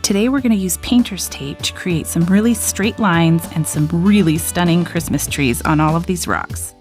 Today we're going to use painter's tape to create some really straight lines and some really stunning Christmas trees on all of these rocks.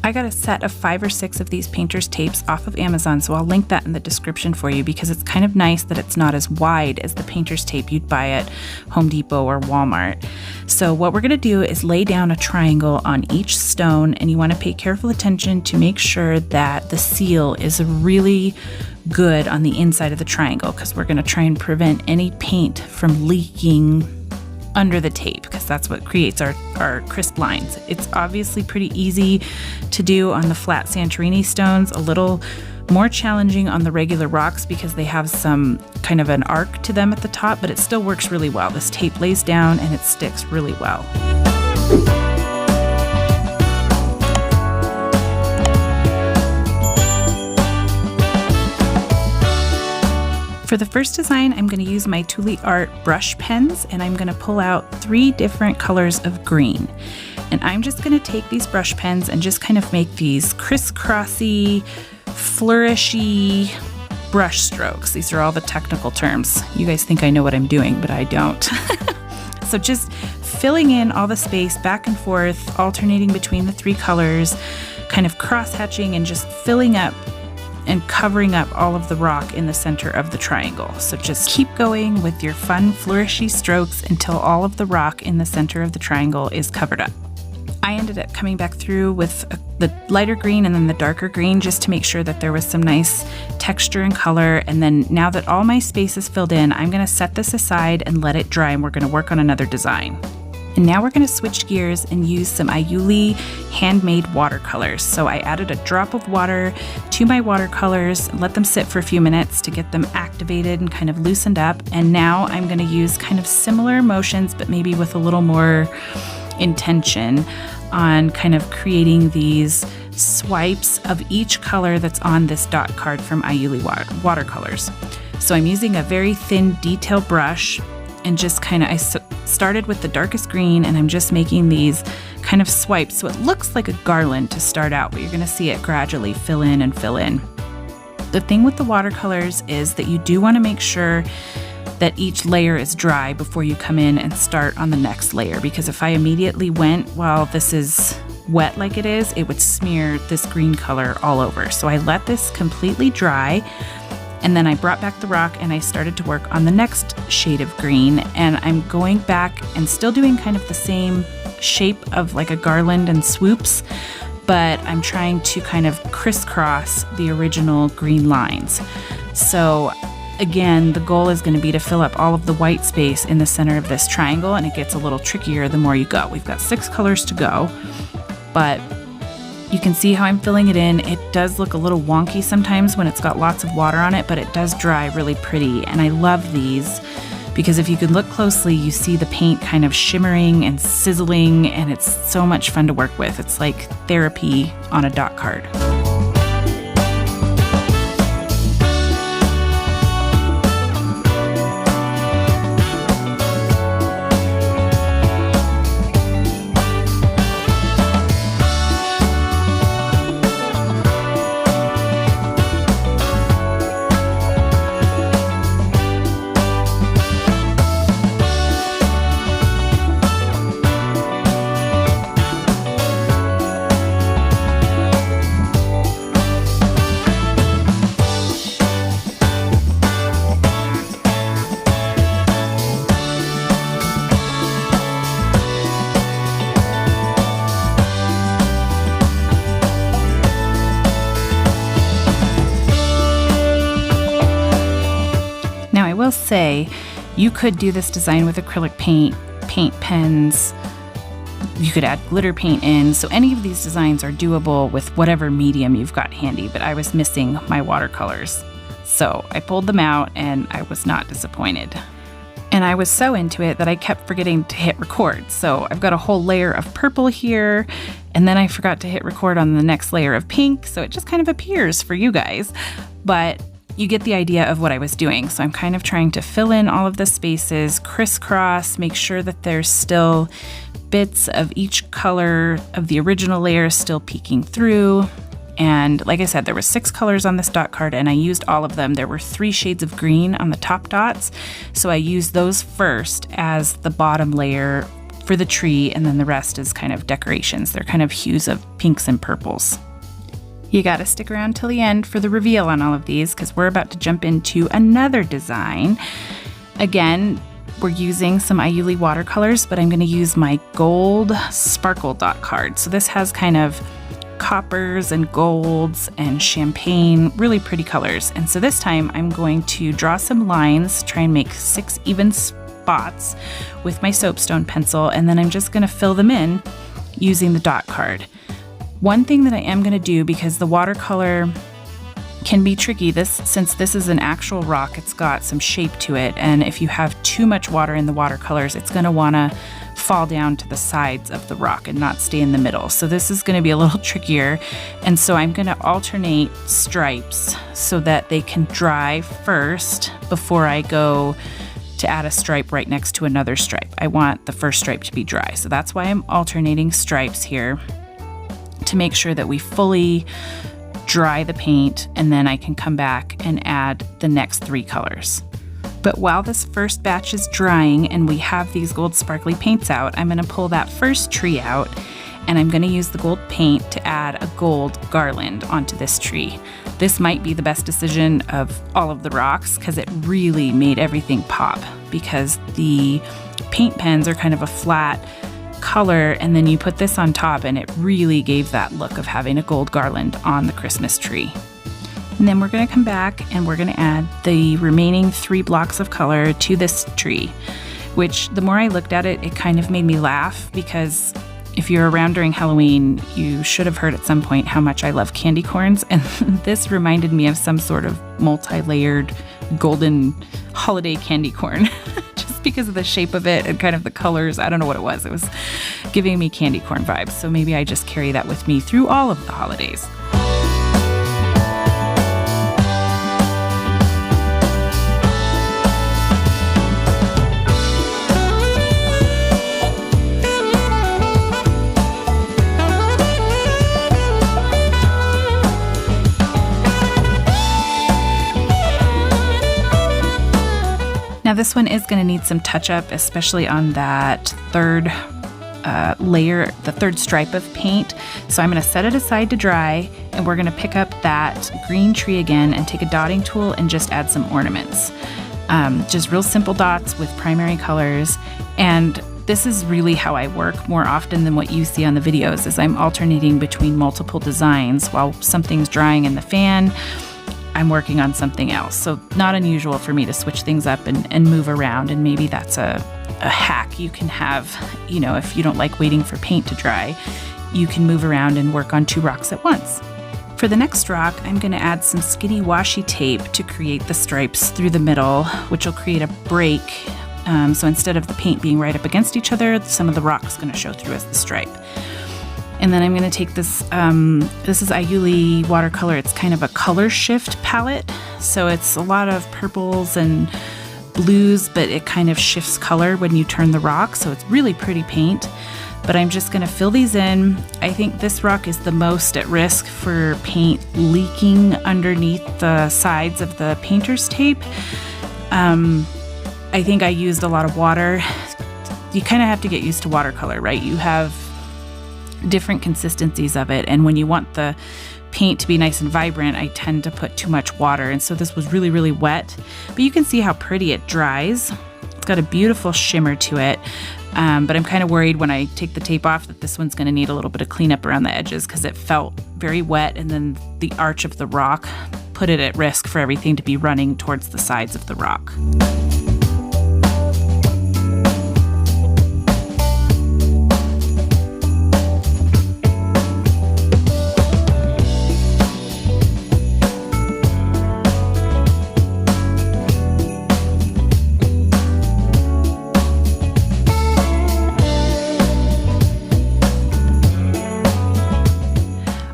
I got a set of 5 or 6 of these painter's tapes off of Amazon, so I'll link that in the description for you because it's kind of nice that it's not as wide as the painter's tape you'd buy at Home Depot or Walmart. So what we're going to do is lay down a triangle on each stone, and you want to pay careful attention to make sure that the seal is really good on the inside of the triangle because we're going to try and prevent any paint from leaking under the tape because that's what creates our crisp lines. It's obviously pretty easy to do on the flat Santorini stones, a little more challenging on the regular rocks because they have some kind of an arc to them at the top, but it still works really well. This tape lays down and it sticks really well. For the first design, I'm going to use my Tule Art brush pens, and I'm going to pull out 3 different colors of green. And I'm just going to take these brush pens and just kind of make these crisscrossy, flourishy brush strokes. These are all the technical terms. You guys think I know what I'm doing, but I don't. So just filling in all the space back and forth, alternating between the 3 colors, kind of cross-hatching and just filling up and covering up all of the rock in the center of the triangle. So just keep going with your fun flourishy strokes until all of the rock in the center of the triangle is covered up. I ended up coming back through with the lighter green and then the darker green just to make sure that there was some nice texture and color. And then now that all my space is filled in, I'm going to set this aside and let it dry, and we're going to work on another design. And now we're going to switch gears and use some Acrylic Handmade watercolors. So I added a drop of water to my watercolors, let them sit for a few minutes to get them activated and kind of loosened up. And now I'm going to use kind of similar motions, but maybe with a little more intention on kind of creating these swipes of each color that's on this dot card from Acrylic Watercolors. So I'm using a very thin detail brush and just kind of, I started with the darkest green and I'm just making these kind of swipes so it looks like a garland to start out, but you're going to see it gradually fill in and fill in. The thing with the watercolors is that you do want to make sure that each layer is dry before you come in and start on the next layer, because if I immediately went while this is wet like it is, it would smear this green color all over. So I let this completely dry. And then I brought back the rock and I started to work on the next shade of green, and I'm going back and still doing kind of the same shape of like a garland and swoops, but I'm trying to kind of crisscross the original green lines. So again, the goal is going to be to fill up all of the white space in the center of this triangle, and it gets a little trickier the more you go. We've got 6 colors to go, but you can see how I'm filling it in. It does look a little wonky sometimes when it's got lots of water on it, but it does dry really pretty. And I love these because if you can look closely, you see the paint kind of shimmering and sizzling, and it's so much fun to work with. It's like therapy on a dot card. Will say you could do this design with acrylic paint, paint pens, you could add glitter paint in, so any of these designs are doable with whatever medium you've got handy, but I was missing my watercolors. So I pulled them out and I was not disappointed. And I was so into it that I kept forgetting to hit record. So I've got a whole layer of purple here, and then I forgot to hit record on the next layer of pink, so it just kind of appears for you guys. But you get the idea of what I was doing. So I'm kind of trying to fill in all of the spaces, crisscross, make sure that there's still bits of each color of the original layer still peeking through. And like I said, there were 6 colors on this dot card and I used all of them. There were 3 shades of green on the top dots. So I used those first as the bottom layer for the tree, and then the rest is kind of decorations. They're kind of hues of pinks and purples. You gotta stick around till the end for the reveal on all of these because we're about to jump into another design. Again, we're using some Acrylic watercolors, but I'm gonna use my gold sparkle dot card. So this has kind of coppers and golds and champagne, really pretty colors. And so this time I'm going to draw some lines, try and make 6 even spots with my soapstone pencil, and then I'm just gonna fill them in using the dot card. One thing that I am gonna do, because the watercolor can be tricky, since this is an actual rock, it's got some shape to it, and if you have too much water in the watercolors, it's gonna wanna fall down to the sides of the rock and not stay in the middle. So this is gonna be a little trickier, and so I'm gonna alternate stripes so that they can dry first before I go to add a stripe right next to another stripe. I want the first stripe to be dry, so that's why I'm alternating stripes here to make sure that we fully dry the paint, and then I can come back and add the next 3 colors. But while this first batch is drying and we have these gold sparkly paints out, I'm gonna pull that first tree out and I'm gonna use the gold paint to add a gold garland onto this tree. This might be the best decision of all of the rocks because it really made everything pop, because the paint pens are kind of a flat color, and then you put this on top and it really gave that look of having a gold garland on the Christmas tree. And then we're going to come back and we're going to add the remaining 3 blocks of color to this tree, which the more I looked at it, it kind of made me laugh, because if you're around during Halloween, you should have heard at some point how much I love candy corns, and this reminded me of some sort of multi-layered golden holiday candy corn. Just because of the shape of it and kind of the colors. I don't know what it was. It was giving me candy corn vibes. So maybe I just carry that with me through all of the holidays. Now this one is going to need some touch up, especially on that third layer, the third stripe of paint. So I'm going to set it aside to dry, and we're going to pick up that green tree again and take a dotting tool and just add some ornaments. Just real simple dots with primary colors. And this is really how I work more often than what you see on the videos, is I'm alternating between multiple designs. While something's drying in the fan, I'm working on something else. So not unusual for me to switch things up and move around, and maybe that's a hack you can have, you know, if you don't like waiting for paint to dry, you can move around and work on 2 rocks at once. For the next rock, I'm gonna add some skinny washi tape to create the stripes through the middle, which will create a break. So instead of the paint being right up against each other, some of the rock's gonna show through as the stripe. And then I'm going to take this, this is Acrylic watercolor. It's kind of a color shift palette. So it's a lot of purples and blues, but it kind of shifts color when you turn the rock. So it's really pretty paint. But I'm just going to fill these in. I think this rock is the most at risk for paint leaking underneath the sides of the painter's tape. I think I used a lot of water. You kind of have to get used to watercolor, right? You have different consistencies of it, and when you want the paint to be nice and vibrant, I tend to put too much water, and so this was really, really wet, but you can see how pretty it dries. It's got a beautiful shimmer to it, but I'm kind of worried when I take the tape off that this one's going to need a little bit of cleanup around the edges, because it felt very wet, and then the arch of the rock put it at risk for everything to be running towards the sides of the rock.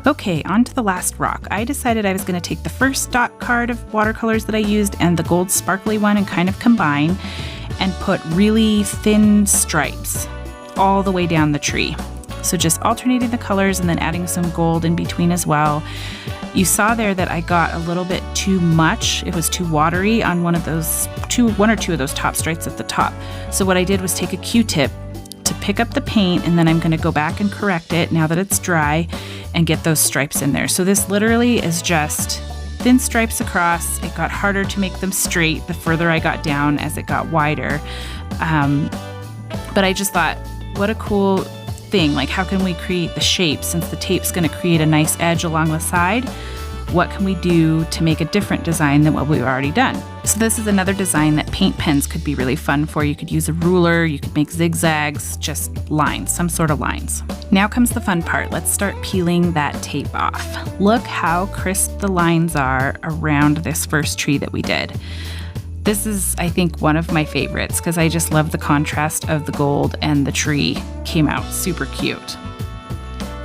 Okay, on to the last rock. I decided I was going to take the first dot card of watercolors that I used and the gold sparkly one and kind of combine and put really thin stripes all the way down the tree. So just alternating the colors and then adding some gold in between as well. You saw there that I got a little bit too much. It was too watery on one or two of those top stripes at the top. So what I did was take a Q-tip to pick up the paint, and then I'm gonna go back and correct it now that it's dry and get those stripes in there. So this literally is just thin stripes across. It got harder to make them straight the further I got down as it got wider. But I just thought, what a cool thing. Like, how can we create the shape since the tape's going to create a nice edge along the side? What can we do to make a different design than what we've already done? So this is another design that paint pens could be really fun for. You could use a ruler, you could make zigzags, just lines, some sort of lines. Now comes the fun part. Let's start peeling that tape off. Look how crisp the lines are around this first tree that we did. This is, I think, one of my favorites because I just love the contrast of the gold and the tree. Came out super cute.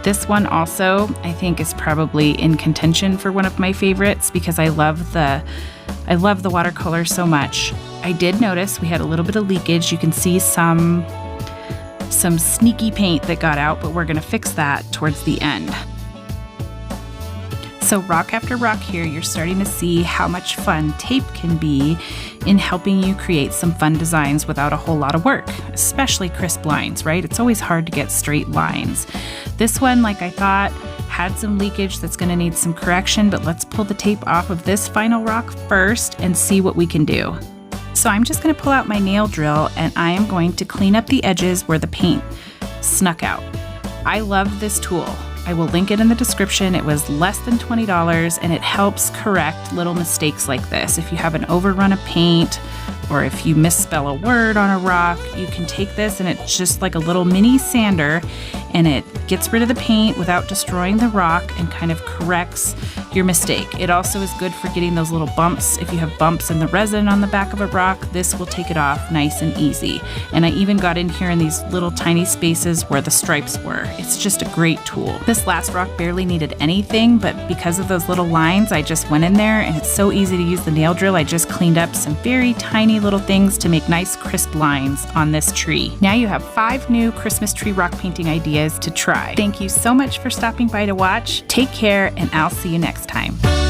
This one also, I think, is probably in contention for one of my favorites because I love the watercolor so much. I did notice we had a little bit of leakage. You can see some sneaky paint that got out, but we're gonna fix that towards the end. So rock after rock here, you're starting to see how much fun tape can be in helping you create some fun designs without a whole lot of work, especially crisp lines, right? It's always hard to get straight lines. This one, like I thought, had some leakage that's gonna need some correction, but let's pull the tape off of this final rock first and see what we can do. So I'm just gonna pull out my nail drill and I am going to clean up the edges where the paint snuck out. I love this tool. I will link it in the description. It was less than $20 and it helps correct little mistakes like this. If you have an overrun of paint or if you misspell a word on a rock, you can take this and it's just like a little mini sander and it gets rid of the paint without destroying the rock and kind of corrects your mistake. It also is good for getting those little bumps. If you have bumps in the resin on the back of a rock, this will take it off nice and easy. And I even got in here in these little tiny spaces where the stripes were. It's just a great tool. This last rock barely needed anything, but because of those little lines, I just went in there and it's so easy to use the nail drill. I just cleaned up some very tiny little things to make nice crisp lines on this tree. Now you have 5 new Christmas tree rock painting ideas to try. Thank you so much for stopping by to watch. Take care and I'll see you next time.